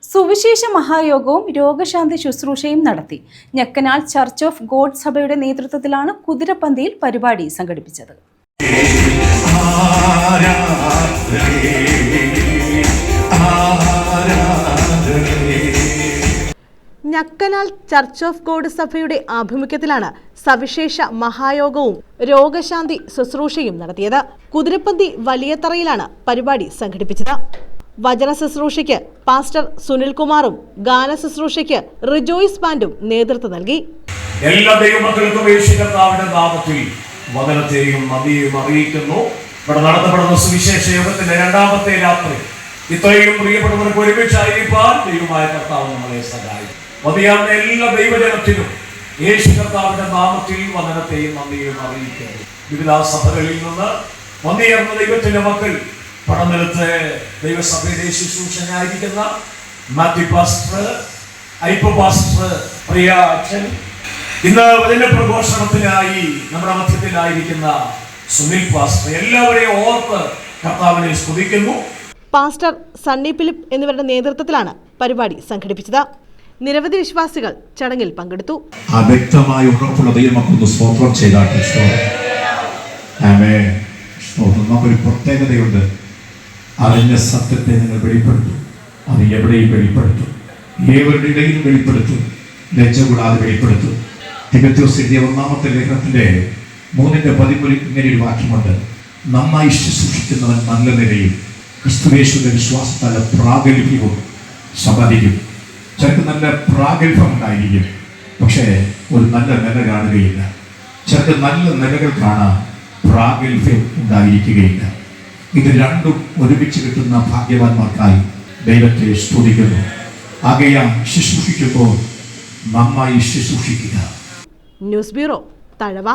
സുവിശേഷ മഹായോഗവും രോഗശാന്തി ശുശ്രൂഷയും നടത്തി. ഞക്കനാൽ ചർച്ച് ഓഫ് ഗോഡ് സഭയുടെ നേതൃത്വത്തിലാണ് കുതിരപ്പന്തിയിൽ പരിപാടി സംഘടിപ്പിച്ചത്. ഞക്കനാൽ ചർച്ച് ഓഫ് ഗോഡ് സഭയുടെ ആഭിമുഖ്യത്തിലാണ് സവിശേഷ മഹായോഗവും രോഗശാന്തി ശുശ്രൂഷയും നടത്തിയത്. കുതിരപ്പന്തി വലിയതറയിലാണ് പരിപാടി സംഘടിപ്പിച്ചത്. വചന ശുശ്രൂഷയ്ക്ക് പാസ്റ്റർ സുനിൽകുമാറും ഗാന ശുശ്രൂഷയ്ക്ക് റിജോയ്സ് ബാൻഡും നേതൃത്വം നൽകി. എല്ലാ ദൈവമക്കൾക്കും യേശുവിന്റെ നാമത്തിൽ വചനത്തെയും നദിയെയും അറിയിക്കുന്നു. ഇവിടെ നടത്തപ്പെടുന്ന സുവിശേഷ യോഗത്തിന്റെ രണ്ടാമത്തെ രാത്രി ഇത്രയും പ്രിയപ്പെട്ടവർക്ക് ഒരുമിച്ചായിരിക്കാൻ ദൈവമായ കർത്താവ് നമ്മളെ സഹായിക്കും. മതിയാവുന്ന എല്ലാ ദൈവജനത്തിനും യേശു കർത്താവിന്റെ നാമത്തിൽ വചനത്തെയും നദിയെയും അറിയിക്കുന്നു. വിവിധ സഭകളിൽ നിന്ന് വന്നിയേർന്ന ദൈവത്തിന്റെ മക്കൾ പടനിലത്ത് ദൈവസഭയിലെ ശുശ്രൂഷനായിരിക്കുന്ന മാത്യു പാസ്റ്റർ, ഐപ്പ പാസ്റ്റർ, പ്രിയ അച്ഛൻ, ഇന്ന് വചന പ്രഘോഷണത്തിനായി നമ്മുടെ മധ്യത്തിലായിരിക്കുന്ന സുനിൽ പാസ്റ്റർ, എല്ലാവരെയും ഓർത്ത് കർത്താവിനെ സ്തുതിക്കുന്നു. പാസ്റ്റർ സണ്ണി ഫിലിപ്പ് എന്നിവരുടെ നേതൃത്വത്തിലാണ് പരിപാടി സംഘടിപ്പിച്ചത്. നിരവധി വിശ്വാസികൾ ചടങ്ങിൽ പങ്കെടുത്തു. ആ വ്യക്തമായ ഉറപ്പുള്ള ദൈവമൊക്കെ സ്തോത്രം ചെയ്താട്ടെ. നമുക്കൊരു പ്രത്യേകതയുണ്ട്. അറിഞ്ഞ സത്യത്തെ നിങ്ങൾ വെളിപ്പെടുത്തും. അത് എവിടെയും വെളിപ്പെടുത്തും, ഏവരുടെ ഇടയിലും വെളിപ്പെടുത്തും, ലജ്ജ കൂടാതെ വെളിപ്പെടുത്തും. തിമോഥെയോസിന്റെ 1-ാമത്തെ ലേഖനത്തിന്റെ 3:13 ഇങ്ങനെ ഒരു വാക്യമുണ്ട്: നന്നായി ശുശ്രൂഷിക്കുന്നവൻ നല്ല നിലയും ക്രിസ്തുയേശുവിന്റെ വിശ്വാസത്താൽ പ്രാഗൽഭ്യവും സമ്പാദിക്കും. ചിലർക്ക് നല്ല പ്രാഗൽഭ്യം ഉണ്ടായിരിക്കും, പക്ഷേ ഒരു നല്ല നില കാണുകയില്ല. ചിലർക്ക് നല്ല നിലകൾ കാണാൻ പ്രാഗൽഭ്യം ഉണ്ടായിരിക്കുകയില്ല. ഇത് രണ്ടും ഒരുമിച്ച് കിട്ടുന്ന ഭാഗ്യവാന്മാർക്കായി ദൈവത്തെ സ്തുതിക്കുന്നു. ആകയാൽ ശുശ്രൂഷിക്കുമ്പോൾ നന്നായി ശുശ്രൂഷിക്കുക. News bureau, Thazhava.